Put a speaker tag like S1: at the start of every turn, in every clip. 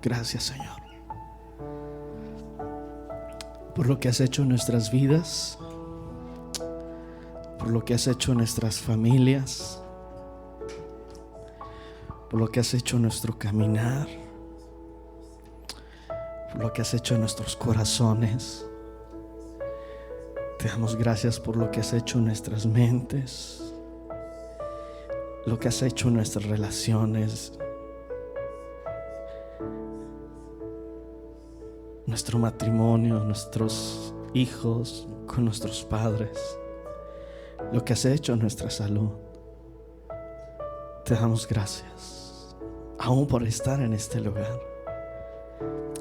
S1: Gracias, Señor, por lo que has hecho en nuestras vidas, por lo que has hecho en nuestras familias, por lo que has hecho en nuestro caminar, por lo que has hecho en nuestros corazones. Te damos gracias por lo que has hecho en nuestras mentes, lo que has hecho en nuestras relaciones, nuestro matrimonio, nuestros hijos, con nuestros padres, lo que has hecho en nuestra salud. Te damos gracias, aún por estar en este lugar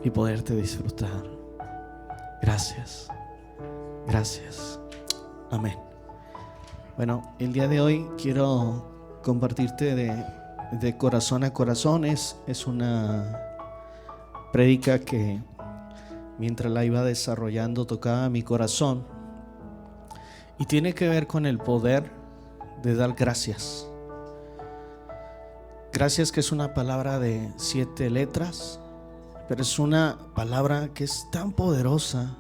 S1: y poderte disfrutar. Gracias, gracias. Amén. Bueno, el día de hoy quiero compartirte de corazón a corazón. Es una prédica que mientras la iba desarrollando tocaba mi corazón y tiene que ver con el poder de dar gracias. Gracias, que es una palabra de 7 letras, pero es una palabra que es tan poderosa,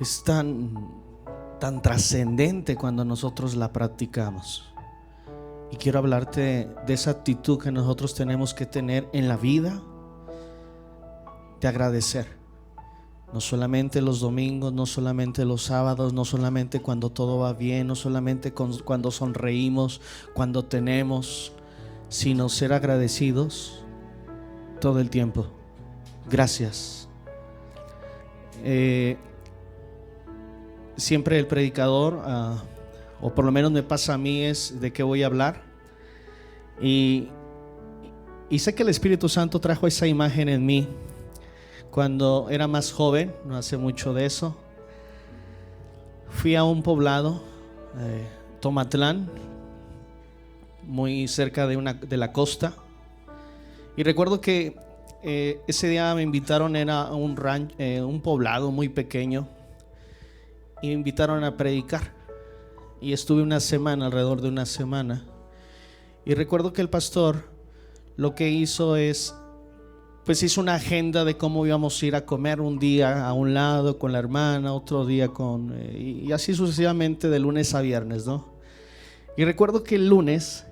S1: es tan trascendente cuando nosotros la practicamos. Y quiero hablarte de esa actitud que nosotros tenemos que tener en la vida, de agradecer. No solamente los domingos, no solamente los sábados, no solamente cuando todo va bien, no solamente cuando sonreímos, cuando tenemos, sino ser agradecidos todo el tiempo. Gracias. Siempre el predicador, o por lo menos me pasa a mí, es de qué voy a hablar. Y sé que el Espíritu Santo trajo esa imagen en mí cuando era más joven, no hace mucho de eso. Fui a un poblado, Tomatlán, muy cerca de la costa. Y recuerdo que ese día me invitaron, era un poblado muy pequeño, y me invitaron a predicar. Y estuve alrededor de una semana. Y recuerdo que el pastor lo que hizo es, pues hizo una agenda de cómo íbamos a ir a comer, un día a un lado con la hermana, otro día y así sucesivamente de lunes a viernes, ¿no? Y recuerdo que el lunes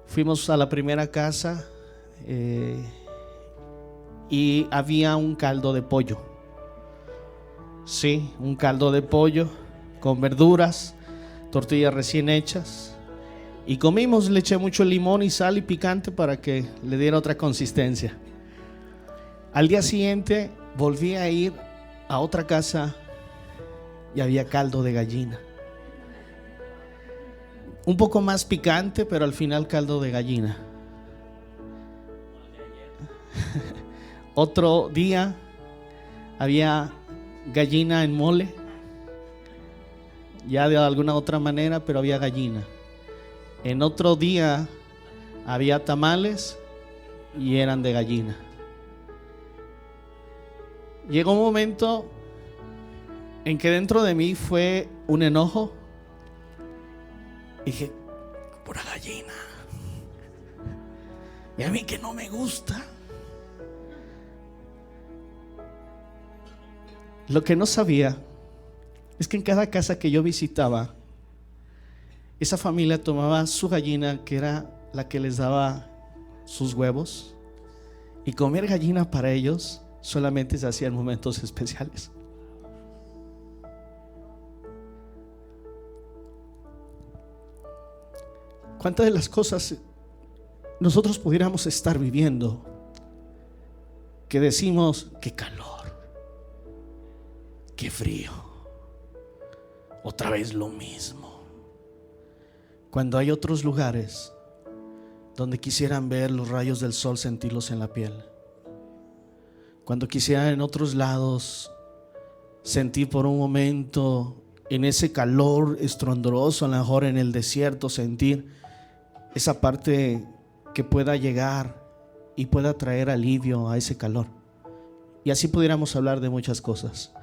S1: fuimos a la primera casa y había un caldo de pollo. Sí, un caldo de pollo con verduras, tortillas recién hechas. Y comimos, le eché mucho limón y sal y picante para que le diera otra consistencia. Al día siguiente volví a ir a otra casa y había caldo de gallina. Un poco más picante, pero al final caldo de gallina. Otro día había gallina en mole, ya de alguna otra manera, pero había gallina. En otro día había tamales y eran de gallina. Llegó un momento en que dentro de mí fue un enojo. Dije, pura gallina. Y a mí que no me gusta. Lo que no sabía es que en cada casa que yo visitaba, esa familia tomaba su gallina, que era la que les daba sus huevos, y comer gallina para ellos solamente se hacía en momentos especiales. ¿Cuántas de las cosas nosotros pudiéramos estar viviendo que decimos qué calor, qué frío, otra vez lo mismo? Cuando hay otros lugares donde quisieran ver los rayos del sol, sentirlos en la piel. Cuando quisieran en otros lados sentir por un momento, en ese calor estruendoso, a lo mejor en el desierto, sentir esa parte que pueda llegar y pueda traer alivio a ese calor. Y así pudiéramos hablar de muchas cosas.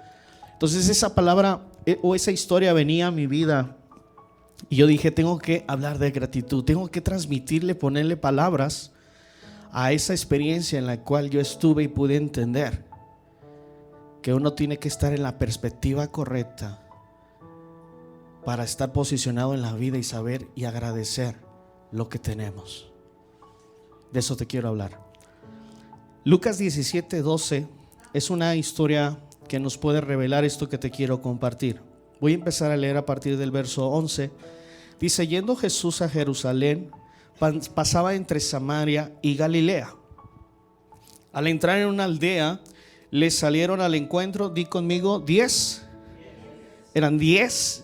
S1: Entonces esa palabra o esa historia venía a mi vida. Y yo dije, tengo que hablar de gratitud, tengo que transmitirle, ponerle palabras a esa experiencia en la cual yo estuve y pude entender que uno tiene que estar en la perspectiva correcta para estar posicionado en la vida y saber y agradecer lo que tenemos. De eso te quiero hablar. Lucas 17:12 es una historia que nos puede revelar esto que te quiero compartir. Voy a empezar a leer a partir del verso 11. Dice: yendo Jesús a Jerusalén, pasaba entre Samaria y Galilea. Al entrar en una aldea, le salieron al encuentro, di conmigo, 10. Eran 10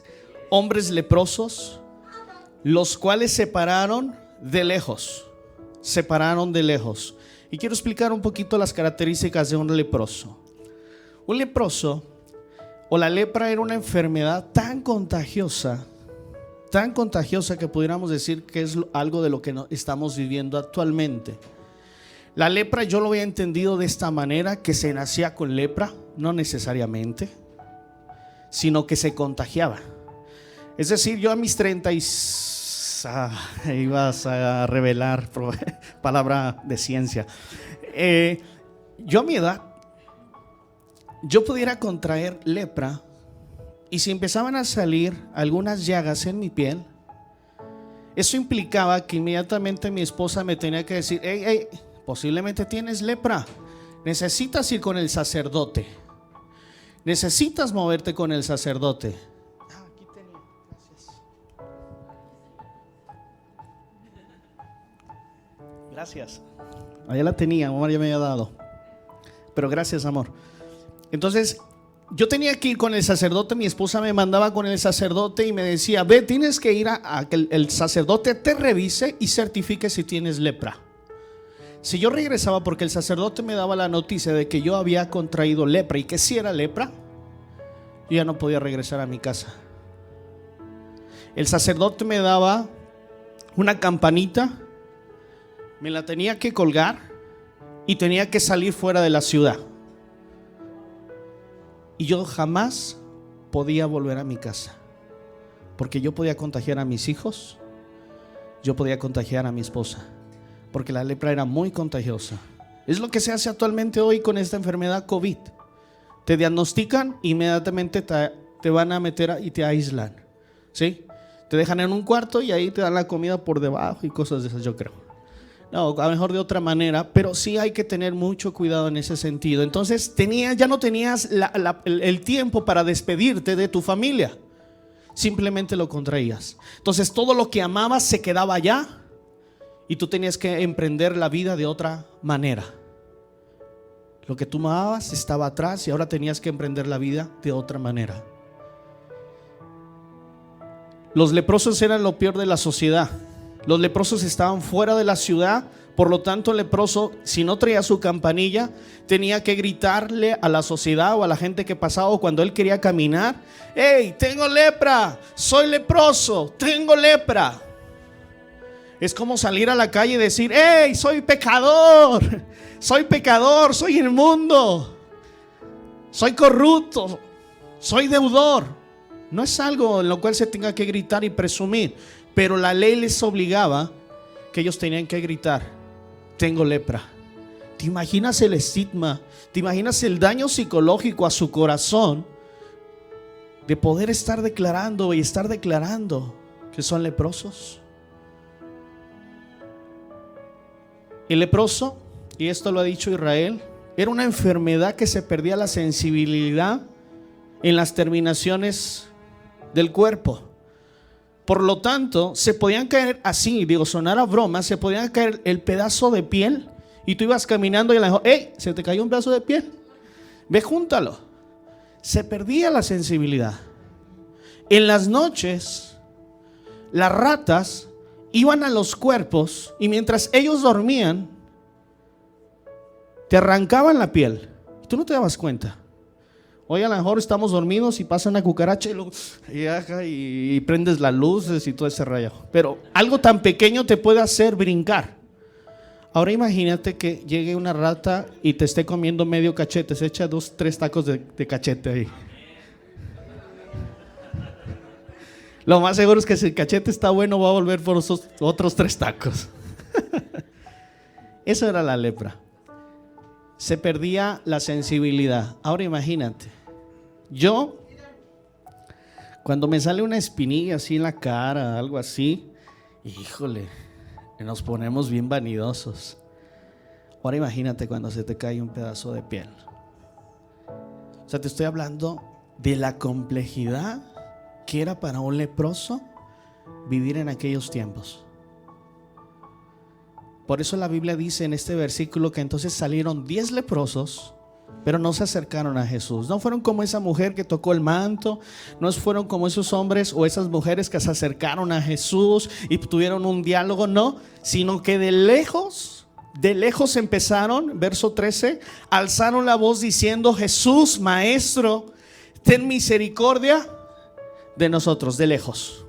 S1: hombres leprosos, los cuales se pararon de lejos. Y quiero explicar un poquito las características de un leproso. Un leproso o la lepra era una enfermedad tan contagiosa que pudiéramos decir que es algo de lo que estamos viviendo actualmente. La lepra yo lo había entendido de esta manera, que se nacía con lepra, no necesariamente, sino que se contagiaba. Es decir, yo a mis 30 ibas a revelar palabra de ciencia. Yo a mi edad, yo pudiera contraer lepra, y si empezaban a salir algunas llagas en mi piel, eso implicaba que inmediatamente mi esposa me tenía que decir: hey, posiblemente tienes lepra, necesitas ir con el sacerdote, necesitas moverte con el sacerdote. Aquí tenía, gracias. Allá la tenía, amor, ya me había dado, pero gracias, amor. Entonces yo tenía que ir con el sacerdote. Mi esposa me mandaba con el sacerdote y me decía: ve, tienes que ir a que el sacerdote te revise y certifique si tienes lepra. Si yo regresaba, porque el sacerdote me daba la noticia de que yo había contraído lepra y que si era lepra, yo ya no podía regresar a mi casa. El sacerdote me daba una campanita, me la tenía que colgar y tenía que salir fuera de la ciudad. Y yo jamás podía volver a mi casa, porque yo podía contagiar a mis hijos, yo podía contagiar a mi esposa, porque la lepra era muy contagiosa. Es lo que se hace actualmente hoy con esta enfermedad COVID. Te diagnostican, inmediatamente te van a meter y te aíslan, ¿sí? Te dejan en un cuarto y ahí te dan la comida por debajo y cosas de esas, yo creo. No, a lo mejor de otra manera, pero sí hay que tener mucho cuidado en ese sentido. Entonces ya no tenías el tiempo para despedirte de tu familia, simplemente lo contraías. Entonces todo lo que amabas se quedaba allá y tú tenías que emprender la vida de otra manera. Lo que tú amabas estaba atrás y ahora tenías que emprender la vida de otra manera. Los leprosos eran lo peor de la sociedad. Los leprosos estaban fuera de la ciudad. Por lo tanto, el leproso, si no traía su campanilla, tenía que gritarle a la sociedad o a la gente que pasaba, o cuando él quería caminar: hey, tengo lepra, soy leproso, tengo lepra. Es como salir a la calle y decir: hey, soy pecador, soy inmundo, soy corrupto, soy deudor. No es algo en lo cual se tenga que gritar y presumir, pero la ley les obligaba que ellos tenían que gritar: tengo lepra. ¿Te imaginas el estigma? ¿Te imaginas el daño psicológico a su corazón de poder estar declarando que son leprosos? El leproso, y esto lo ha dicho Israel, era una enfermedad que se perdía la sensibilidad en las terminaciones del cuerpo. Por lo tanto, se podían caer así, sonara broma, se podían caer el pedazo de piel y tú ibas caminando y le dijo: hey, se te cayó un pedazo de piel, ve, júntalo. Se perdía la sensibilidad. En las noches, las ratas iban a los cuerpos y mientras ellos dormían, te arrancaban la piel y tú no te dabas cuenta. Hoy a lo mejor estamos dormidos y pasa una cucaracha y prendes las luces y todo ese rayo. Pero algo tan pequeño te puede hacer brincar. Ahora imagínate que llegue una rata y te esté comiendo medio cachete. Se echa 2, 3 tacos de cachete ahí. Lo más seguro es que si el cachete está bueno, va a volver por esos otros 3 tacos. Eso era la lepra. Se perdía la sensibilidad. Ahora imagínate, yo, cuando me sale una espinilla así en la cara, algo así, híjole, nos ponemos bien vanidosos. Ahora imagínate cuando se te cae un pedazo de piel. O sea, te estoy hablando de la complejidad que era para un leproso vivir en aquellos tiempos. Por eso la Biblia dice en este versículo que entonces salieron 10 leprosos, pero no se acercaron a Jesús. No fueron como esa mujer que tocó el manto, no fueron como esos hombres o esas mujeres que se acercaron a Jesús y tuvieron un diálogo, no, sino que de lejos empezaron, verso 13, alzaron la voz diciendo: Jesús, Maestro, ten misericordia de nosotros. De lejos,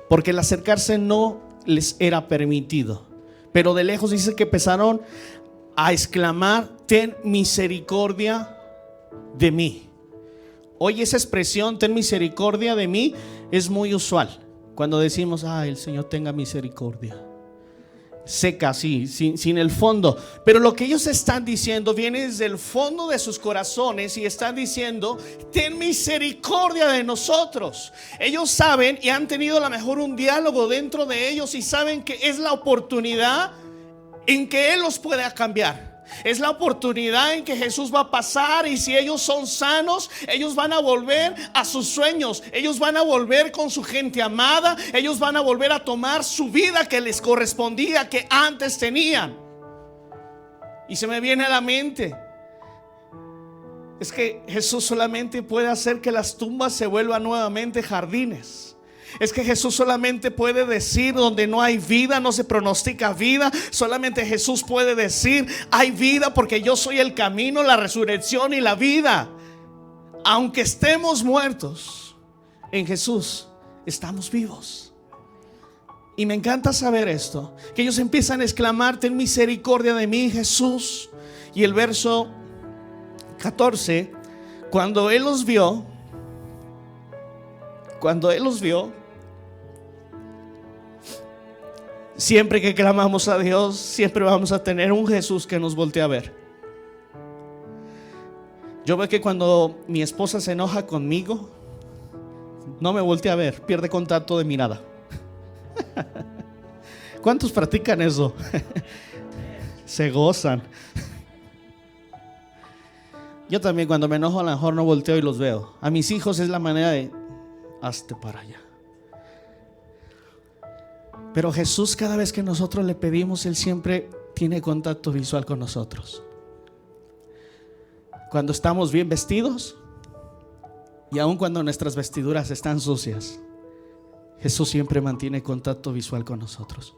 S1: porque el acercarse no les era permitido, pero de lejos dice que empezaron a exclamar: ten misericordia de mí. Hoy esa expresión, ten misericordia de mí, es muy usual cuando decimos: el Señor tenga misericordia. Seca así, sin el fondo. Pero lo que ellos están diciendo viene desde el fondo de sus corazones y están diciendo: ten misericordia de nosotros. Ellos saben y han tenido a lo mejor un diálogo dentro de ellos y saben que es la oportunidad en que Él los pueda cambiar. Es la oportunidad en que Jesús va a pasar, y si ellos son sanos, ellos van a volver a sus sueños, ellos van a volver con su gente amada, ellos van a volver a tomar su vida que les correspondía, que antes tenían. Y se me viene a la mente, es que Jesús solamente puede hacer que las tumbas se vuelvan nuevamente jardines. Es que Jesús solamente puede decir: donde no hay vida, no se pronostica vida. Solamente Jesús puede decir: hay vida, porque yo soy el camino, la resurrección y la vida. Aunque estemos muertos, en Jesús estamos vivos. Y me encanta saber esto, que ellos empiezan a exclamar: ten misericordia de mí, Jesús. Y el verso 14, cuando Él los vio, siempre que clamamos a Dios, siempre vamos a tener un Jesús que nos voltea a ver. Yo veo que cuando mi esposa se enoja conmigo, no me voltea a ver, pierde contacto de mirada. ¿Cuántos practican eso? Se gozan. Yo también, cuando me enojo, a lo mejor no volteo y los veo. A mis hijos es la manera de: hazte para allá. Pero Jesús, cada vez que nosotros le pedimos, Él siempre tiene contacto visual con nosotros. Cuando estamos bien vestidos y aun cuando nuestras vestiduras están sucias, Jesús siempre mantiene contacto visual con nosotros.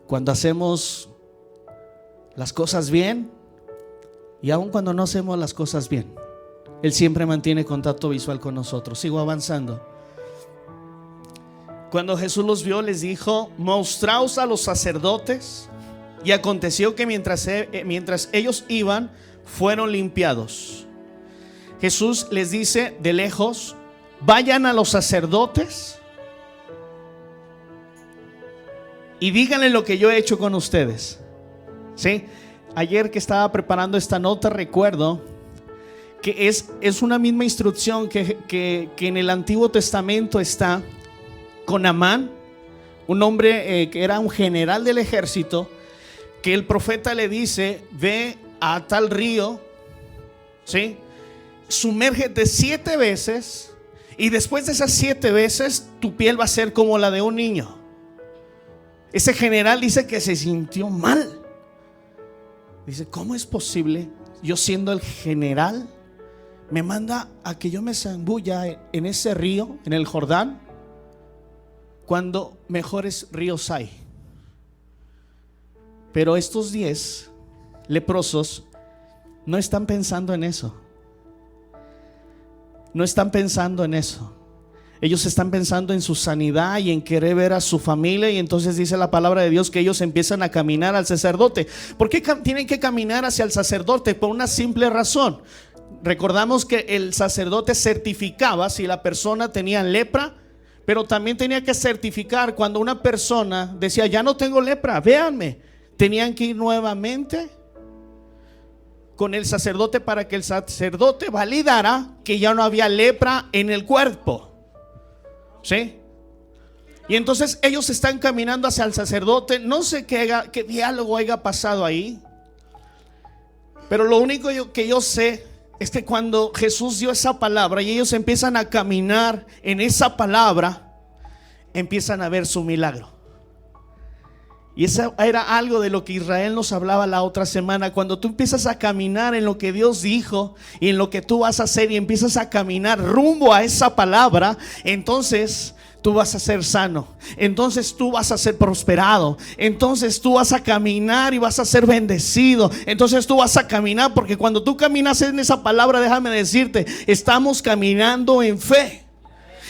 S1: Cuando hacemos las cosas bien y aun cuando no hacemos las cosas bien, Él siempre mantiene contacto visual con nosotros. Sigo avanzando. Cuando Jesús los vio, les dijo: mostraos a los sacerdotes. Y aconteció que mientras ellos iban, fueron limpiados. Jesús les dice de lejos: vayan a los sacerdotes y díganle lo que yo he hecho con ustedes. ¿Sí? Ayer que estaba preparando esta nota, recuerdo que es una misma instrucción que en el Antiguo Testamento está con Amán, un hombre que era un general del ejército, que el profeta le dice: ve a tal río, ¿sí? Sumérgete 7 veces, y después de esas 7 veces tu piel va a ser como la de un niño. Ese general dice que se sintió mal. Dice: ¿cómo es posible? Yo, siendo el general, me manda a que yo me zambulla en ese río, en el Jordán, cuando mejores ríos hay. Pero estos 10 leprosos no están pensando en eso. No están pensando en eso. Ellos están pensando en su sanidad y en querer ver a su familia. Y entonces dice la palabra de Dios que ellos empiezan a caminar al sacerdote. ¿Por qué tienen que caminar hacia el sacerdote? Por una simple razón. Recordamos que el sacerdote certificaba si la persona tenía lepra, Pero también tenía que certificar cuando una persona decía, ya no tengo lepra, véanme. Tenían que ir nuevamente con el sacerdote para que el sacerdote validara que ya no había lepra en el cuerpo. ¿Sí? Y entonces ellos están caminando hacia el sacerdote. No sé qué diálogo haya pasado ahí. Pero lo único que yo sé es que cuando Jesús dio esa palabra y ellos empiezan a caminar en esa palabra, empiezan a ver su milagro. Y eso era algo de lo que Israel nos hablaba la otra semana. Cuando tú empiezas a caminar en lo que Dios dijo y en lo que tú vas a hacer, y empiezas a caminar rumbo a esa palabra, entonces tú vas a ser sano, entonces tú vas a ser prosperado, entonces tú vas a caminar y vas a ser bendecido, entonces tú vas a caminar, porque cuando tú caminas en esa palabra, déjame decirte, estamos caminando en fe.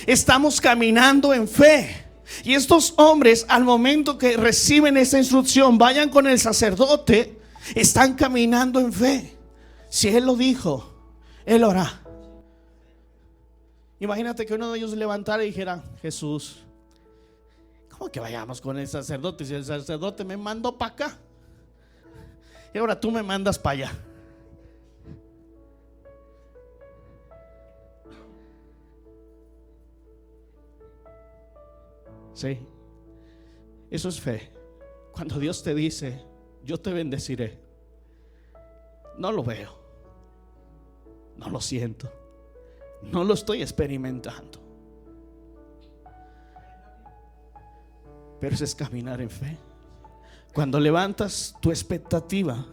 S1: Estamos caminando en fe. Y estos hombres, al momento que reciben esa instrucción, vayan con el sacerdote, están caminando en fe. Si Él lo dijo, Él lo hará. Imagínate que uno de ellos levantara y dijera, Jesús, ¿cómo que vayamos con el sacerdote? Si el sacerdote me mandó para acá y ahora tú me mandas para allá. Sí, eso es fe. Cuando Dios te dice, yo te bendeciré, no lo veo, no lo siento, no lo estoy experimentando, pero eso es caminar en fe. Cuando levantas tu expectativa,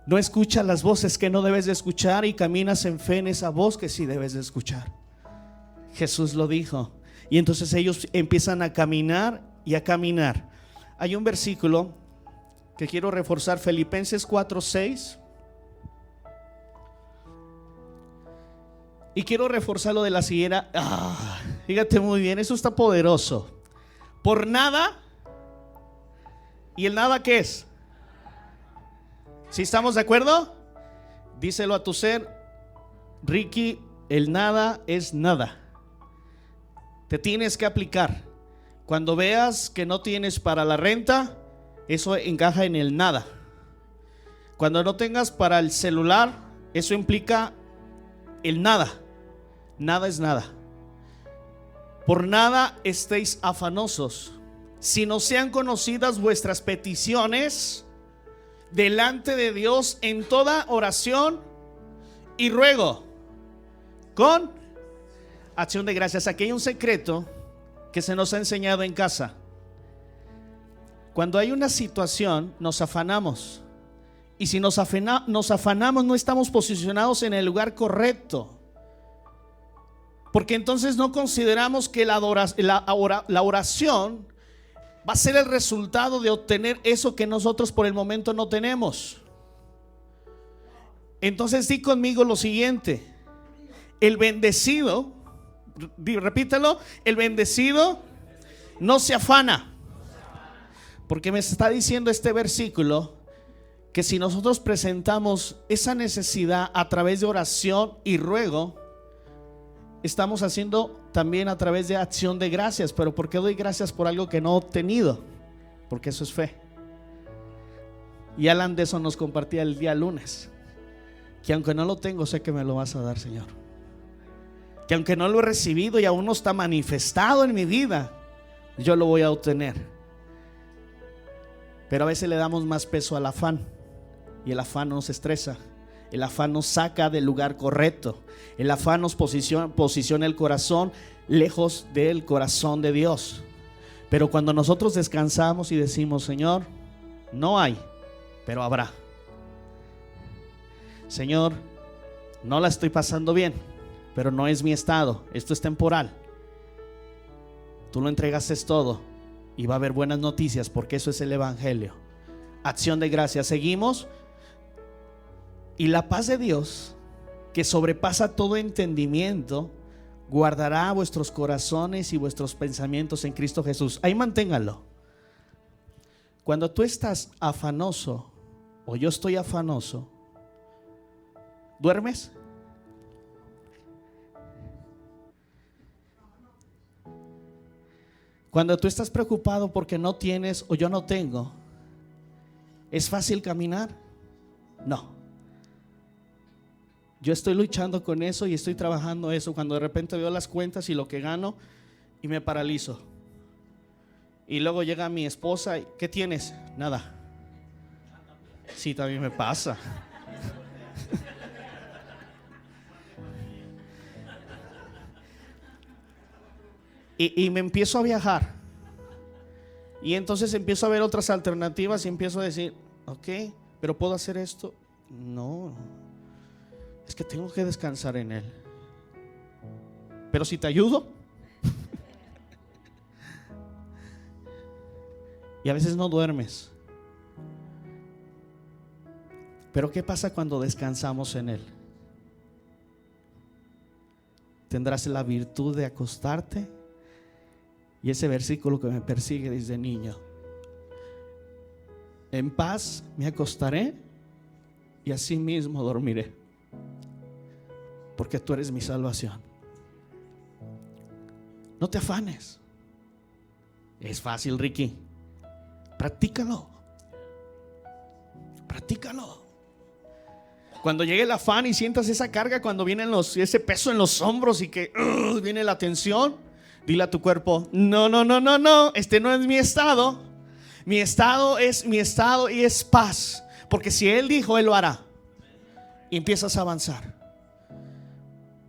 S1: no escuchas las voces que no debes de escuchar y caminas en fe en esa voz que sí debes de escuchar. Jesús lo dijo. Y entonces ellos empiezan a caminar y a caminar. Hay un versículo que quiero reforzar, Filipenses 4:6. Y quiero reforzarlo de la siguiente. Fíjate muy bien, eso está poderoso. Por nada. ¿Y el nada qué es? ¿Sí estamos de acuerdo? Díselo a tu ser, Ricky, el nada es nada. Te tienes que aplicar. Cuando veas que no tienes para la renta, eso encaja en el nada. Cuando no tengas para el celular, eso implica el nada. Nada es nada. Por nada estéis afanosos, si no sean conocidas vuestras peticiones delante de Dios en toda oración y ruego con acción de gracias. Aquí hay un secreto que se nos ha enseñado en casa. Cuando hay una situación, nos afanamos. Y si nos afanamos, no estamos posicionados en el lugar correcto. Porque entonces no consideramos que la oración va a ser el resultado de obtener eso que nosotros por el momento no tenemos. Entonces di conmigo lo siguiente: el bendecido, repítelo, el bendecido no se afana. Porque me está diciendo este versículo que si nosotros presentamos esa necesidad a través de oración y ruego, estamos haciendo también a través de acción de gracias. Pero ¿por qué doy gracias por algo que no he obtenido? Porque eso es fe. Y Alan de eso nos compartía el día lunes, que aunque no lo tengo, sé que me lo vas a dar, Señor. Que aunque no lo he recibido y aún no está manifestado en mi vida, yo lo voy a obtener. Pero a veces le damos más peso al afán, y el afán nos estresa. El afán nos saca del lugar correcto. El afán nos posiciona el corazón lejos del corazón de Dios. Pero cuando nosotros descansamos y decimos: Señor, no hay, pero habrá. Señor, no la estoy pasando bien, pero no es mi estado, esto es temporal. Tú lo entregaste todo y va a haber buenas noticias, porque eso es el evangelio. Acción de gracias. Seguimos. Y la paz de Dios, que sobrepasa todo entendimiento, guardará vuestros corazones y vuestros pensamientos en Cristo Jesús. Ahí manténganlo. Cuando tú estás afanoso, o yo estoy afanoso, ¿duermes? Cuando tú estás preocupado porque no tienes o yo no tengo, ¿es fácil caminar? No. Yo estoy luchando con eso y estoy trabajando eso. Cuando de repente veo las cuentas y lo que gano y me paralizo. Y luego llega mi esposa y ¿qué tienes? Nada. Sí, también me pasa. Y me empiezo a viajar. Y entonces empiezo a ver otras alternativas y empiezo a decir, ok, pero ¿puedo hacer esto? No, es que tengo que descansar en Él. Pero si te ayudo. Y a veces no duermes. Pero ¿qué pasa cuando descansamos en Él? Tendrás la virtud de acostarte. Y ese versículo que me persigue desde niño: en paz me acostaré y así mismo dormiré, porque tú eres mi salvación. No te afanes. Es fácil, Ricky. Practícalo. Practícalo. Cuando llegue el afán y sientas esa carga, cuando vienen ese peso en los hombros y que viene la tensión, dile a tu cuerpo: no, este no es mi estado. Mi estado es mi estado y es paz, porque si Él dijo, Él lo hará. Y empiezas a avanzar.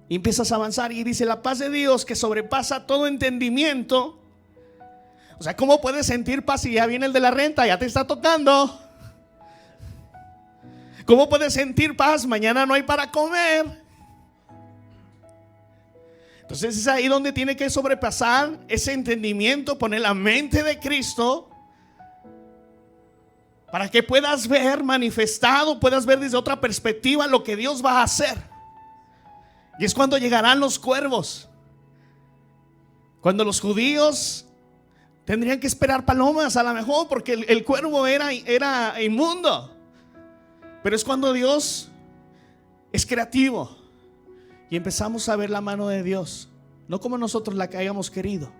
S1: Y empiezas a avanzar y dice: la paz de Dios que sobrepasa todo entendimiento. O sea, ¿cómo puedes sentir paz si ya viene el de la renta, ya te está tocando? ¿Cómo puedes sentir paz? Mañana no hay para comer. Entonces es ahí donde tiene que sobrepasar ese entendimiento, poner la mente de Cristo, para que puedas ver manifestado, puedas ver desde otra perspectiva lo que Dios va a hacer. Y es cuando llegarán los cuervos. Cuando los judíos tendrían que esperar palomas a lo mejor, porque el cuervo era inmundo. Pero es cuando Dios es creativo y empezamos a ver la mano de Dios, no como nosotros la que hayamos querido,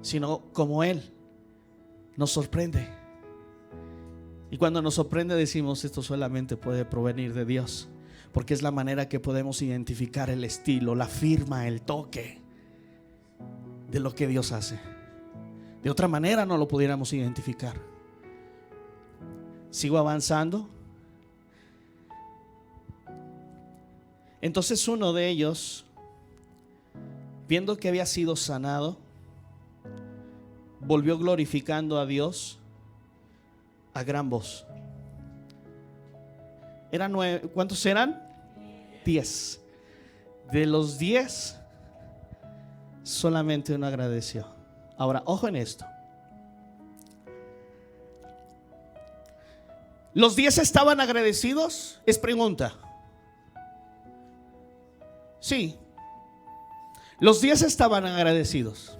S1: sino como Él nos sorprende. Y cuando nos sorprende decimos: esto solamente puede provenir de Dios, porque es la manera que podemos identificar el estilo, la firma, el toque de lo que Dios hace. De otra manera no lo pudiéramos identificar. Sigo avanzando. Entonces uno de ellos, viendo que había sido sanado, volvió glorificando a Dios a gran voz. Eran 9, ¿cuántos eran? 10. De los 10, solamente uno agradeció. Ahora, ojo en esto. ¿Los 10 estaban agradecidos? Es pregunta. Sí. Los 10 estaban agradecidos.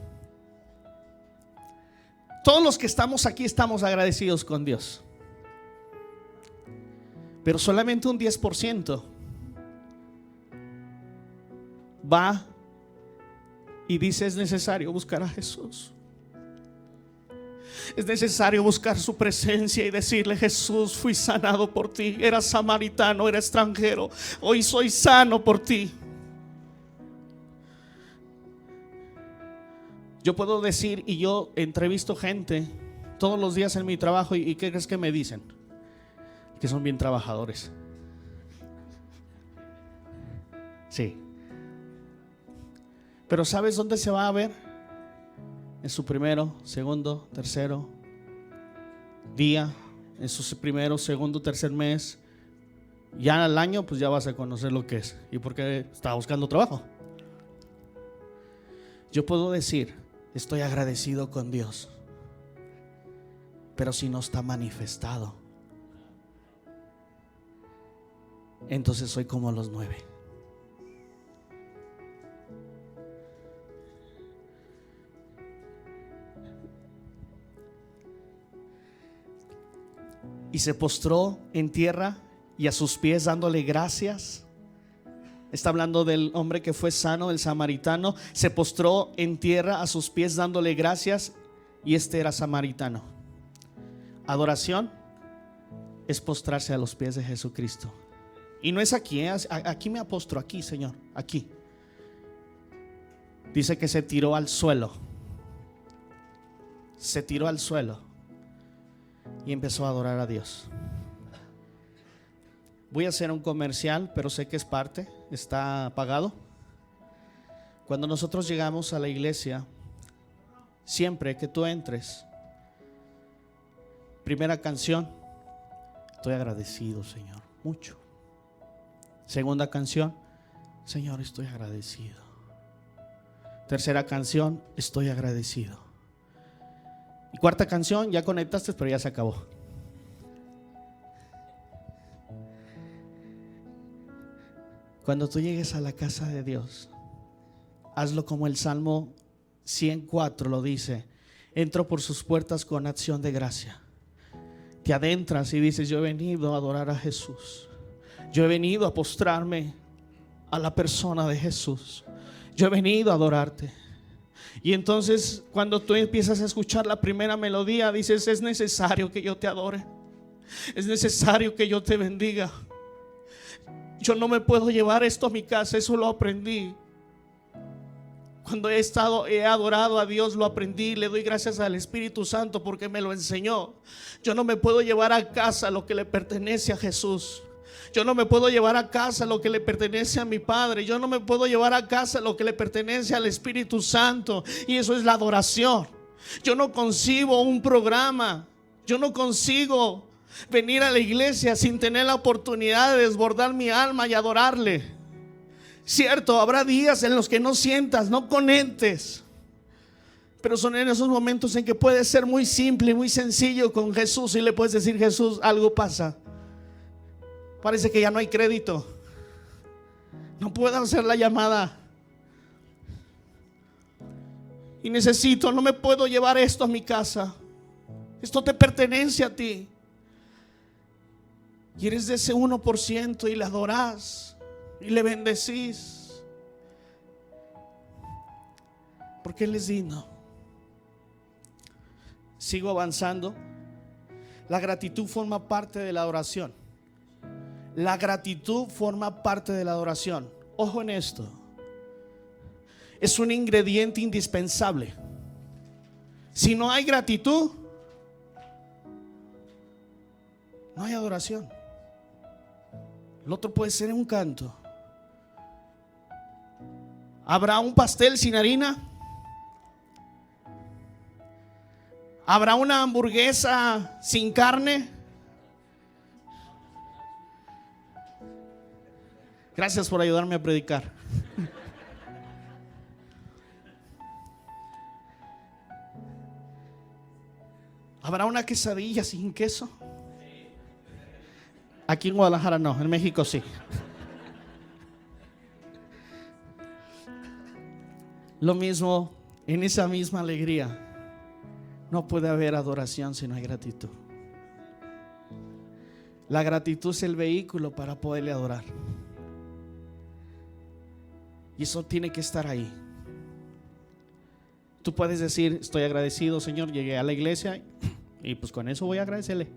S1: Todos los que estamos aquí estamos agradecidos con Dios. Pero solamente un 10% va y dice: es necesario buscar a Jesús. Es necesario buscar su presencia y decirle: Jesús, fui sanado por ti. Era samaritano, era extranjero, hoy soy sano por ti. Yo puedo decir, y yo entrevisto gente todos los días en mi trabajo, y ¿qué crees que me dicen? Que son bien trabajadores. Sí. Pero ¿sabes dónde se va a ver? En su primero, segundo, tercero día, en su primero, segundo, tercer mes. Ya al año pues ya vas a conocer lo que es. ¿Y por qué estaba buscando trabajo? Yo puedo decir: estoy agradecido con Dios, pero si no está manifestado, entonces soy como los 9. Y se postró en tierra y a sus pies dándole gracias. Está hablando del hombre que fue sano, el samaritano. Se postró en tierra a sus pies dándole gracias, y este era samaritano. Adoración es postrarse a los pies de Jesucristo. Y no es aquí, aquí me apostro, aquí, Señor, aquí. Dice que se tiró al suelo. Se tiró al suelo y empezó a adorar a Dios. Voy a hacer un comercial, pero sé que es parte, está pagado. Cuando nosotros llegamos a la iglesia, siempre que tú entres, primera canción, estoy agradecido, Señor, mucho. Segunda canción, Señor, estoy agradecido. Tercera canción, estoy agradecido. Y cuarta canción, ya conectaste, pero ya se acabó. Cuando tú llegues a la casa de Dios, hazlo como el Salmo 104 lo dice: entro por sus puertas con acción de gracia. Te adentras y dices: yo he venido a adorar a Jesús. Yo he venido a postrarme a la persona de Jesús. Yo he venido a adorarte. Y entonces cuando tú empiezas a escuchar la primera melodía, dices: es necesario que yo te adore. Es necesario que yo te bendiga. Yo no me puedo llevar esto a mi casa, eso lo aprendí. Cuando he adorado a Dios, lo aprendí. Le doy gracias al Espíritu Santo porque me lo enseñó. Yo no me puedo llevar a casa lo que le pertenece a Jesús. Yo no me puedo llevar a casa lo que le pertenece a mi Padre. Yo no me puedo llevar a casa lo que le pertenece al Espíritu Santo. Y eso es la adoración. Yo no concibo un programa. Yo no consigo venir a la iglesia sin tener la oportunidad de desbordar mi alma y adorarle. Cierto, habrá días en los que no sientas, no conectes, pero son en esos momentos en que puedes ser muy simple, muy sencillo con Jesús y le puedes decir: Jesús, algo pasa. Parece que ya no hay crédito. No puedo hacer la llamada. Y necesito, no me puedo llevar esto a mi casa. Esto te pertenece a ti. Y eres de ese 1% y le adorás y le bendecís, porque Él es digno. Sigo avanzando. La gratitud forma parte de la adoración. La gratitud forma parte de la adoración. Ojo en esto. Es un ingrediente indispensable. Si no hay gratitud, no hay adoración. El otro puede ser un canto. ¿Habrá un pastel sin harina? ¿Habrá una hamburguesa sin carne? Gracias por ayudarme a predicar. ¿Habrá una quesadilla sin queso? Aquí en Guadalajara no, en México sí. Lo mismo, en esa misma alegría, no puede haber adoración si no hay gratitud. La gratitud es el vehículo para poderle adorar. Y eso tiene que estar ahí. Tú puedes decir: estoy agradecido, Señor, llegué a la iglesia y pues con eso voy a agradecerle.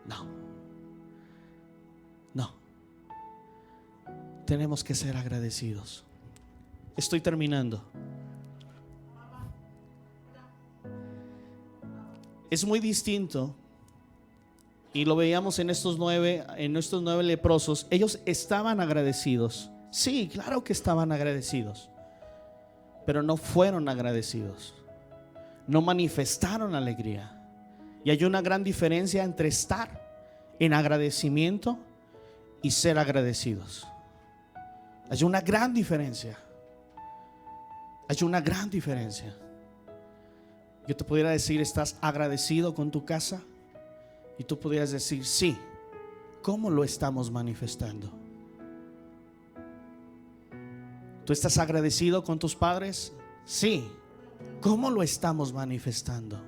S1: No. Tenemos que ser agradecidos. Estoy terminando. Es muy distinto, y lo veíamos en estos 9 leprosos. Ellos estaban agradecidos. Sí, claro que estaban agradecidos, pero no fueron agradecidos. No manifestaron alegría. Y hay una gran diferencia entre estar en agradecimiento y ser agradecidos. Hay una gran diferencia. Hay una gran diferencia. Yo te pudiera decir: ¿estás agradecido con tu casa? Y tú pudieras decir: sí. ¿Cómo lo estamos manifestando? ¿Tú estás agradecido con tus padres? Sí. ¿Cómo lo estamos manifestando?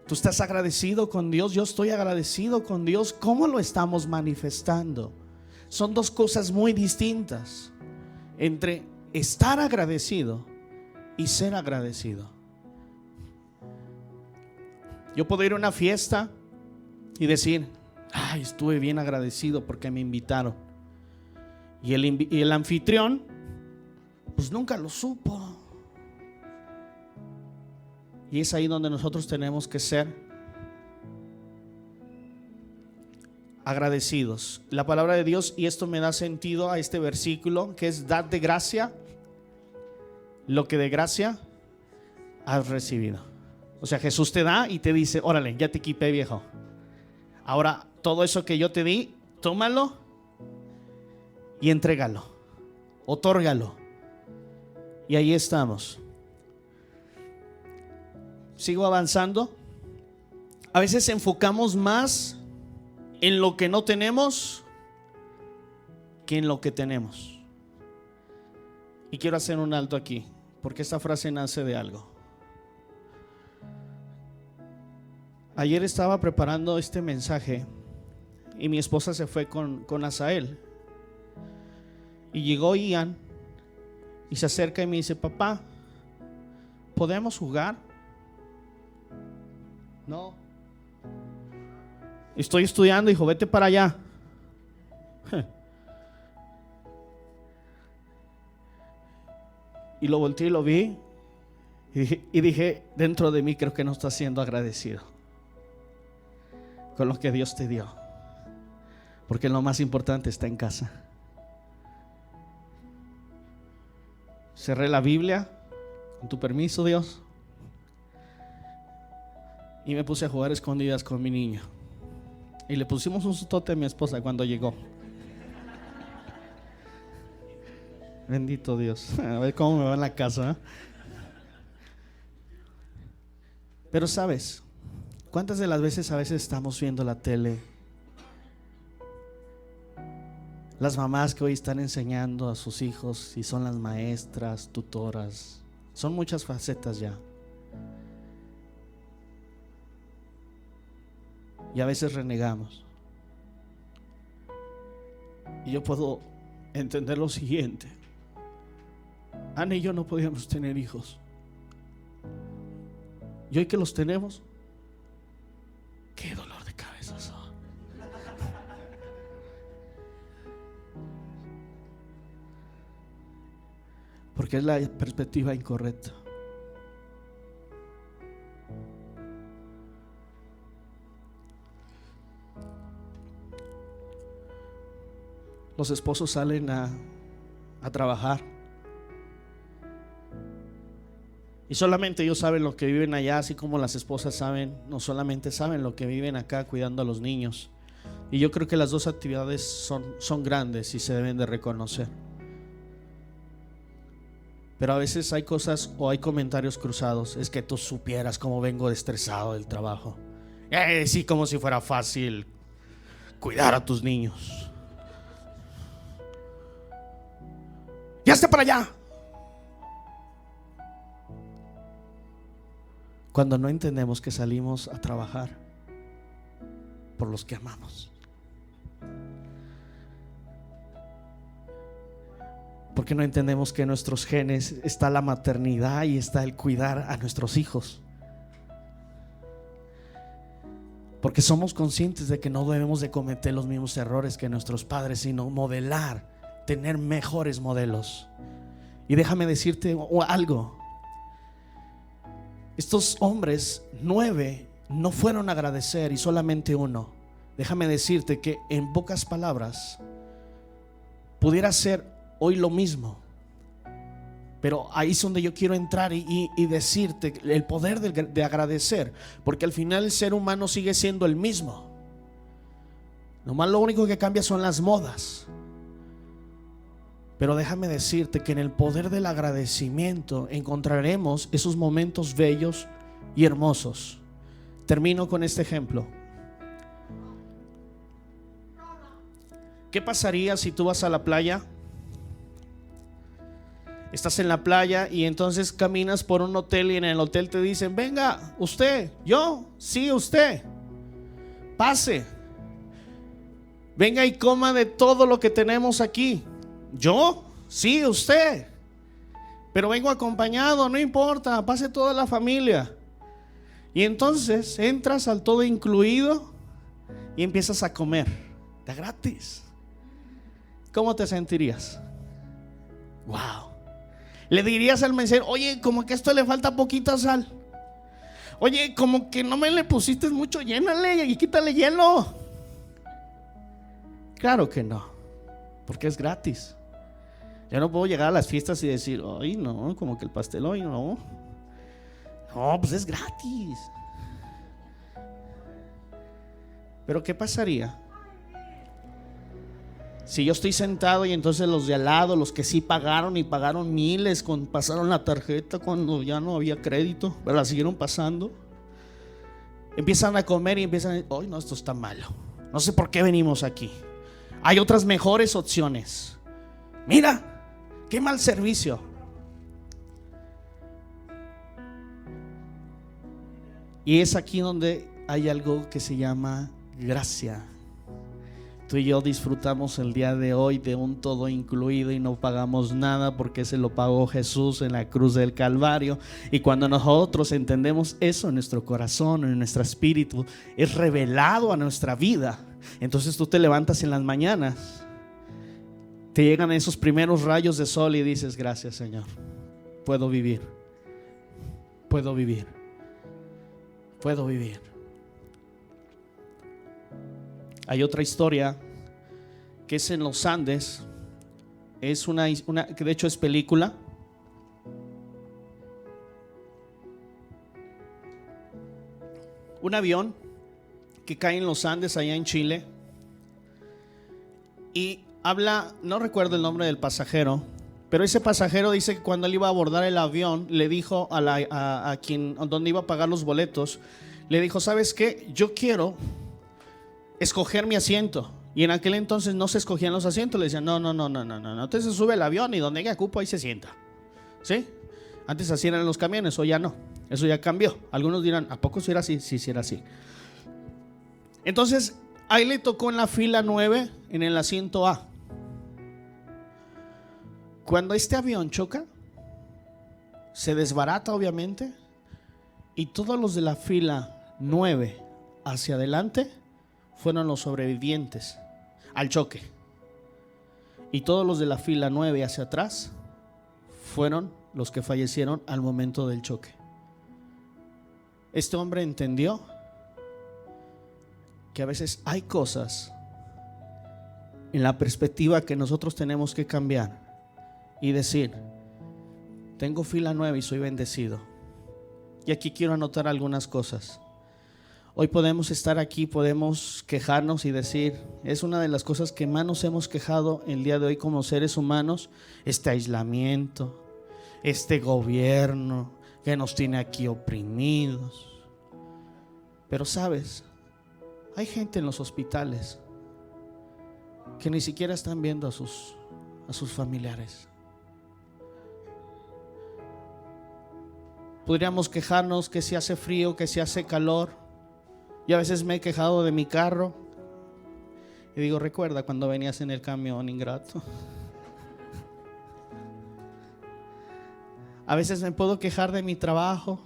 S1: ¿Tú estás agradecido con Dios? Yo estoy agradecido con Dios. ¿Cómo lo estamos manifestando? Son dos cosas muy distintas entre estar agradecido y ser agradecido. Yo puedo ir a una fiesta y decir: ay, estuve bien agradecido porque me invitaron. Y el anfitrión pues nunca lo supo. Y es ahí donde nosotros tenemos que ser agradecidos. La palabra de Dios, y esto me da sentido a este versículo, que es: dad de gracia lo que de gracia has recibido. O sea, Jesús te da y te dice: órale, ya te equipé, viejo. Ahora todo eso que yo te di, tómalo y entrégalo, otórgalo. Y ahí estamos. Sigo avanzando. A veces enfocamos más en lo que no tenemos que en lo que tenemos. Y quiero hacer un alto aquí, porque esta frase nace de algo. Ayer estaba preparando este mensaje y mi esposa se fue con Asael. Y llegó Ian y se acerca y me dice: papá, ¿podemos jugar? No, estoy estudiando. Hijo, vete para allá. Y lo volteé y lo vi y dije dentro de mí: creo que no estás siendo agradecido con lo que Dios te dio, porque lo más importante está en casa. Cerré la Biblia, con tu permiso, Dios, y me puse a jugar escondidas con mi niño. Y le pusimos un sustote a mi esposa cuando llegó. Bendito Dios. A ver cómo me va en la casa, ¿eh? Pero sabes, ¿cuántas de las veces a veces estamos viendo la tele? Las mamás que hoy están enseñando a sus hijos y son las maestras, tutoras. Son muchas facetas ya. Y a veces renegamos. Y yo puedo entender lo siguiente: Ana y yo no podíamos tener hijos, y hoy que los tenemos, qué dolor de cabeza son. Porque es la perspectiva incorrecta. Los esposos salen a trabajar y solamente ellos saben lo que viven allá, así como las esposas saben, no solamente saben lo que viven acá cuidando a los niños. Y yo creo que las dos actividades son grandes y se deben de reconocer. Pero a veces hay cosas o hay comentarios cruzados: es que tú supieras cómo vengo estresado del trabajo. Sí, como si fuera fácil cuidar a tus niños. ¡Ya está para allá! Cuando no entendemos que salimos a trabajar por los que amamos. Porque no entendemos que en nuestros genes está la maternidad y está el cuidar a nuestros hijos. Porque somos conscientes de que no debemos de cometer los mismos errores que nuestros padres, sino modelar, tener mejores modelos. Y déjame decirte algo: estos hombres 9 no fueron a agradecer y solamente uno. Déjame decirte que en pocas palabras pudiera ser hoy lo mismo, pero ahí es donde yo quiero entrar y decirte el poder de agradecer, porque al final el ser humano sigue siendo el mismo. Nomás lo único que cambia son las modas. Pero déjame decirte que en el poder del agradecimiento encontraremos esos momentos bellos y hermosos. Termino con este ejemplo. ¿Qué pasaría si tú vas a la playa? Estás en la playa y entonces caminas por un hotel y en el hotel te dicen: venga, usted. Yo, sí, usted. Pase. Venga y coma de todo lo que tenemos aquí. Yo, sí, usted. Pero vengo acompañado, no importa, pase toda la familia. Y entonces entras al todo incluido y empiezas a comer de gratis. ¿Cómo te sentirías? Wow. Le dirías al mesero: oye, como que a esto le falta poquita sal. Oye, como que no me le pusiste mucho, llénale y quítale hielo. Claro que no, porque es gratis. Yo no puedo llegar a las fiestas y decir: ay, no, como que el pastel hoy no. No, pues es gratis. Pero ¿qué pasaría si yo estoy sentado y entonces los de al lado, los que sí pagaron y pagaron miles, pasaron la tarjeta cuando ya no había crédito, pero la siguieron pasando, empiezan a comer y empiezan a decir: ay, no, esto está malo, no sé por qué venimos aquí, hay otras mejores opciones, mira, qué mal servicio. Y es aquí donde hay algo que se llama gracia. Tú y yo disfrutamos el día de hoy de un todo incluido y no pagamos nada porque se lo pagó Jesús en la cruz del Calvario. Y cuando nosotros entendemos eso en nuestro corazón, en nuestro espíritu, es revelado a nuestra vida. Entonces tú te levantas en las mañanas, te llegan esos primeros rayos de sol y dices: gracias, Señor, puedo vivir, puedo vivir, puedo vivir. Hay otra historia que es en los Andes. Es una que de hecho es película. Un avión que cae en los Andes allá en Chile. Y habla, no recuerdo el nombre del pasajero, pero ese pasajero dice que cuando él iba a abordar el avión, le dijo a quien donde iba a pagar los boletos, le dijo: ¿sabes qué? Yo quiero escoger mi asiento. Y en aquel entonces no se escogían los asientos. Le decían: no. Entonces se sube el avión y donde haya cupo ahí se sienta. ¿Sí? Antes así eran los camiones, o ya no. Eso ya cambió. Algunos dirán: ¿a poco si era así? Sí, era así. Entonces ahí le tocó en la fila 9, en el asiento A. Cuando este avión choca, se desbarata obviamente, y todos los de la fila 9 hacia adelante fueron los sobrevivientes al choque, y todos los de la fila 9 hacia atrás fueron los que fallecieron al momento del choque. Este hombre entendió que a veces hay cosas en la perspectiva que nosotros tenemos que cambiar y decir: tengo fila 9 y soy bendecido. Y aquí quiero anotar algunas cosas. Hoy podemos estar aquí, podemos quejarnos y decir: es una de las cosas que más nos hemos quejado el día de hoy como seres humanos, este aislamiento, este gobierno que nos tiene aquí oprimidos. Pero sabes, hay gente en los hospitales que ni siquiera están viendo a sus familiares. Podríamos quejarnos que si hace frío, que si hace calor. Yo a veces me he quejado de mi carro y digo: recuerda cuando venías en el camión, ingrato. A veces me puedo quejar de mi trabajo.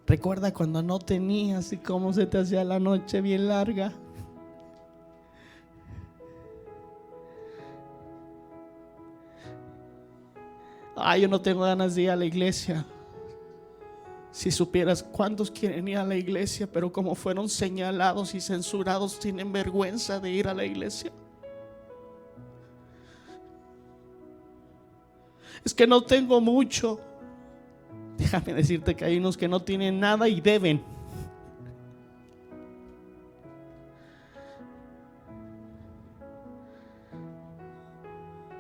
S1: Recuerda cuando no tenías y cómo se te hacía la noche bien larga. Yo no tengo ganas de ir a la iglesia. Si supieras cuántos quieren ir a la iglesia, pero como fueron señalados y censurados, tienen vergüenza de ir a la iglesia. Es que no tengo mucho. Déjame decirte que hay unos que no tienen nada y deben.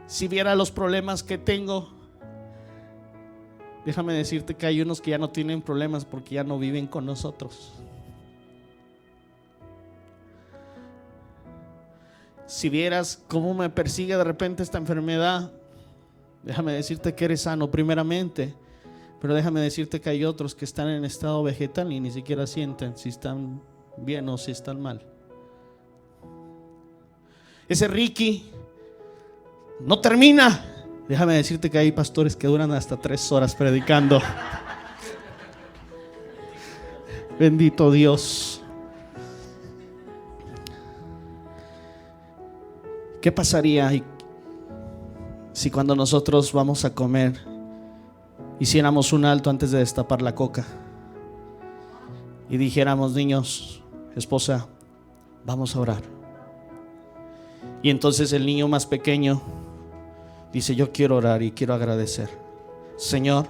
S1: Si viera los problemas que tengo, déjame decirte que hay unos que ya no tienen problemas porque ya no viven con nosotros. Si vieras cómo me persigue de repente esta enfermedad, Déjame decirte que eres sano primeramente, pero déjame decirte que hay otros que están en estado vegetal y ni siquiera sienten si están bien o si están mal. Ese Ricky no termina. Déjame decirte que hay pastores que duran hasta 3 horas predicando. Bendito Dios. ¿Qué pasaría si cuando nosotros vamos a comer hiciéramos un alto antes de destapar la coca y dijéramos: niños, esposa, vamos a orar? Y entonces el niño más pequeño dice: yo quiero orar y quiero agradecer. Señor,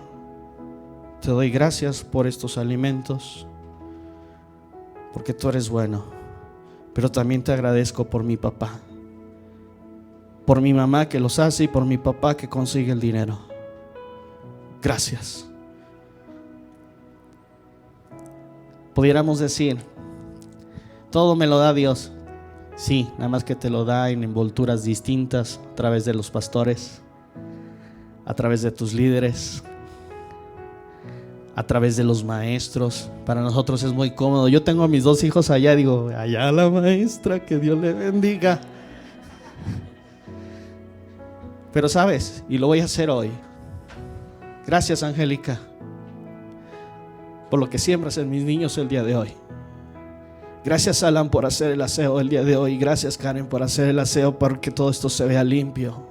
S1: te doy gracias por estos alimentos, porque tú eres bueno, pero también te agradezco por mi papá, por mi mamá que los hace y por mi papá que consigue el dinero. Gracias. Pudiéramos decir: todo me lo da Dios. Sí, nada más que te lo da en envolturas distintas, a través de los pastores, a través de tus líderes, a través de los maestros. Para nosotros es muy cómodo. Yo tengo a mis 2 hijos allá, digo: allá la maestra, que Dios le bendiga. Pero sabes, y lo voy a hacer hoy. Gracias, Angélica, por lo que siembras en mis niños el día de hoy. Gracias, Alan, por hacer el aseo el día de hoy. Gracias, Karen, por hacer el aseo para que todo esto se vea limpio.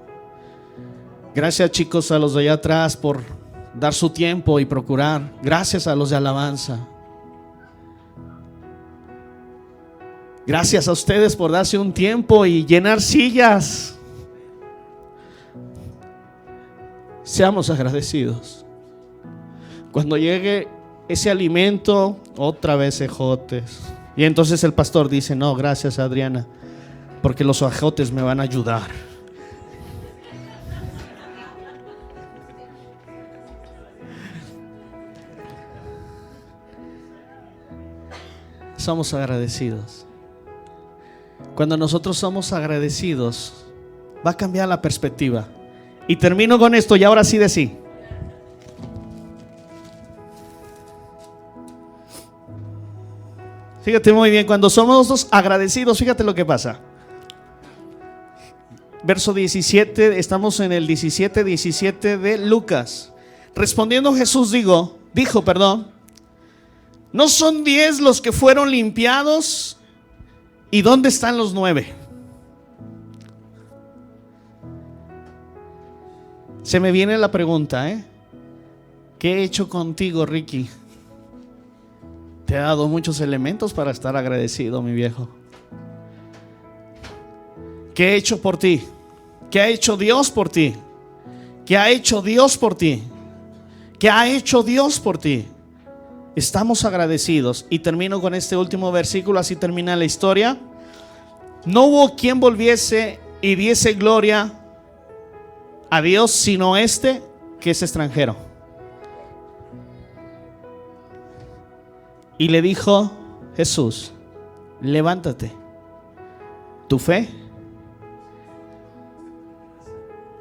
S1: Gracias, chicos, a los de allá atrás por dar su tiempo y procurar. Gracias a los de alabanza. Gracias a ustedes por darse un tiempo y llenar sillas. Seamos agradecidos. Cuando llegue ese alimento, otra vez ejotes. Y entonces el pastor dice: no, gracias, Adriana, porque los ejotes me van a ayudar. Somos agradecidos. Cuando nosotros somos agradecidos, va a cambiar la perspectiva. Y termino con esto, y ahora sí de sí. Fíjate muy bien, cuando somos agradecidos, fíjate lo que pasa. Verso 17, estamos en el 17 de Lucas. Respondiendo Jesús dijo, ¿no son 10 los que fueron limpiados? ¿Y dónde están los 9? Se me viene la pregunta, ¿qué he hecho contigo, Ricky? Te he dado muchos elementos para estar agradecido, mi viejo. ¿Qué he hecho por ti? ¿Qué ha hecho Dios por ti? ¿Qué ha hecho Dios por ti? ¿Qué ha hecho Dios por ti? Estamos agradecidos. Y termino con este último versículo, así termina la historia. No hubo quien volviese y diese gloria a Dios, sino este que es extranjero. Y le dijo Jesús: levántate, tu fe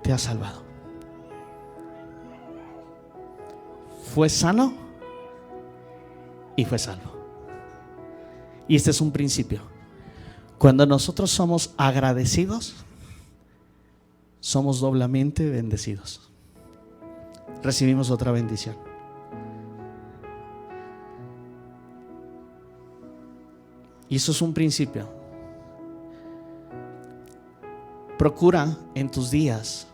S1: te ha salvado. Fue sano y fue salvo. Y este es un principio. Cuando nosotros somos agradecidos, somos doblemente bendecidos. Recibimos otra bendición. Y eso es un principio. Procura en tus días,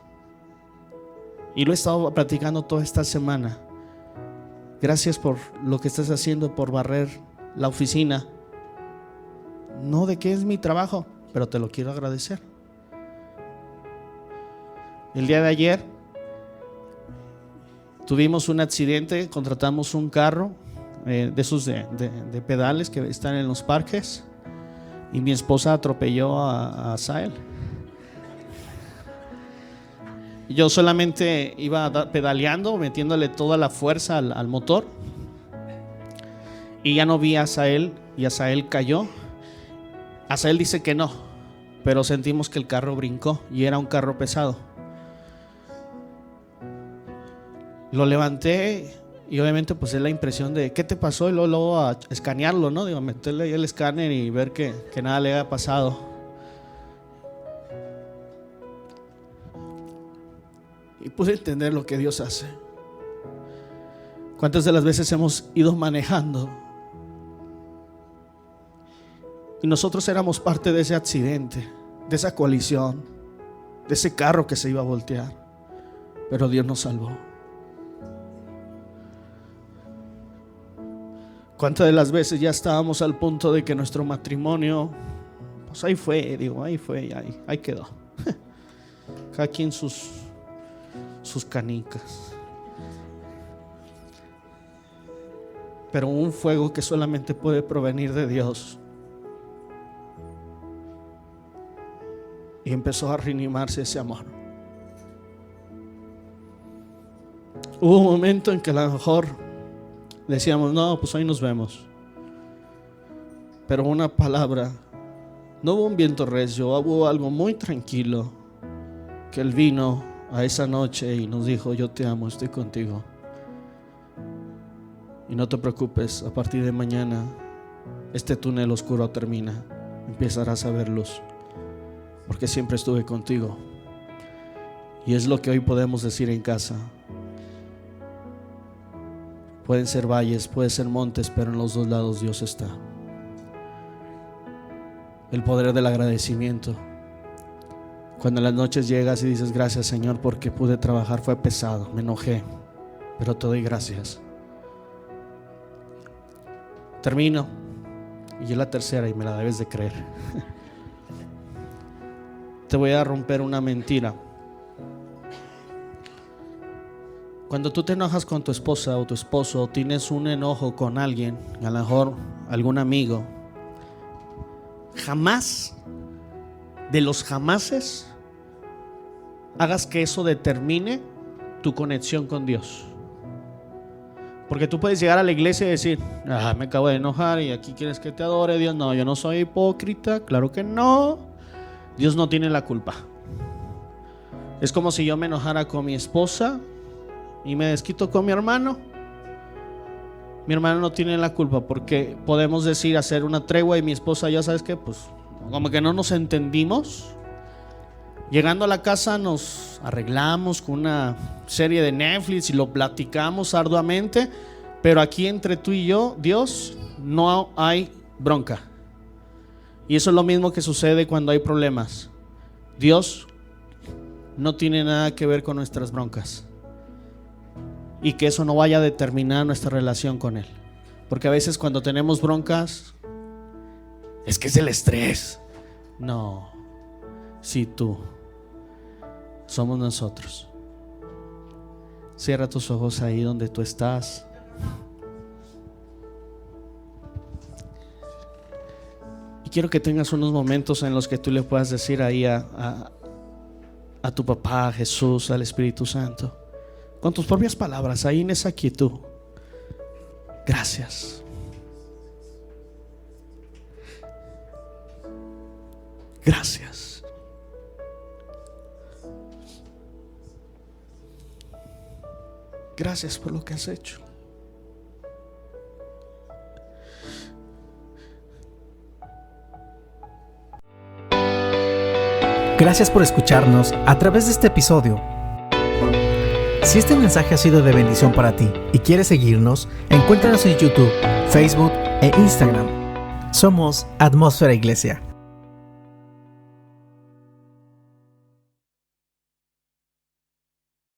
S1: y lo he estado practicando toda esta semana. Gracias por lo que estás haciendo, por barrer la oficina. No de qué es mi trabajo, pero te lo quiero agradecer. El día de ayer tuvimos un accidente, contratamos un carro de esos de pedales que están en los parques, y mi esposa atropelló a Sael. Yo solamente iba pedaleando, metiéndole toda la fuerza al motor, y ya no vi a Sael, y Asael cayó. Asael dice que no, pero sentimos que el carro brincó y era un carro pesado. Lo levanté y obviamente pues es la impresión de ¿qué te pasó? Y luego a escanearlo, ¿no? Digo, meterle ahí el escáner y ver que nada le haya pasado. Y pude entender lo que Dios hace. ¿Cuántas de las veces hemos ido manejando y nosotros éramos parte de ese accidente, de esa colisión, de ese carro que se iba a voltear, pero Dios nos salvó? ¿Cuántas de las veces ya estábamos al punto de que nuestro matrimonio, pues ahí fue, ahí quedó? Cada quien sus canicas. Pero un fuego que solamente puede provenir de Dios. Y empezó a reanimarse ese amor. Hubo un momento en que a lo mejor decíamos, no, pues hoy nos vemos. Pero una palabra, no hubo un viento recio, hubo algo muy tranquilo, que Él vino a esa noche y nos dijo, yo te amo, estoy contigo. Y no te preocupes, a partir de mañana este túnel oscuro termina, empezarás a ver luz, porque siempre estuve contigo. Y es lo que hoy podemos decir en casa. Pueden ser valles, pueden ser montes, pero en los dos lados Dios está. El poder del agradecimiento. Cuando en las noches llegas y dices, gracias Señor porque pude trabajar, fue pesado, me enojé, pero te doy gracias. Termino. Y es la tercera y me la debes de creer. Te voy a romper una mentira. Cuando tú te enojas con tu esposa o tu esposo, o tienes un enojo con alguien, a lo mejor algún amigo, jamás, de los jamases, hagas que eso determine tu conexión con Dios. Porque tú puedes llegar a la iglesia y decir, me acabo de enojar y aquí quieres que te adore Dios. No, yo no soy hipócrita, claro que no. Dios no tiene la culpa. Es como si yo me enojara con mi esposa y me desquito con mi hermano. Mi hermano no tiene la culpa, porque podemos decir, hacer una tregua y mi esposa, ya sabes que pues como que no nos entendimos. Llegando a la casa nos arreglamos con una serie de Netflix y lo platicamos arduamente, pero aquí entre tú y yo, Dios, no hay bronca. Y eso es lo mismo que sucede cuando hay problemas. Dios no tiene nada que ver con nuestras broncas. Y que eso no vaya a determinar nuestra relación con Él. Porque a veces cuando tenemos broncas, es que es el estrés. No, si tú, somos nosotros. Cierra tus ojos ahí donde tú estás. Y quiero que tengas unos momentos en los que tú le puedas decir ahí a tu papá, a Jesús, al Espíritu Santo, con tus propias palabras, ahí en esa quietud. Gracias. Gracias. Gracias por lo que has hecho.
S2: Gracias por escucharnos a través de este episodio. Si este mensaje ha sido de bendición para ti y quieres seguirnos, encuéntranos en YouTube, Facebook e Instagram. Somos Atmósfera Iglesia.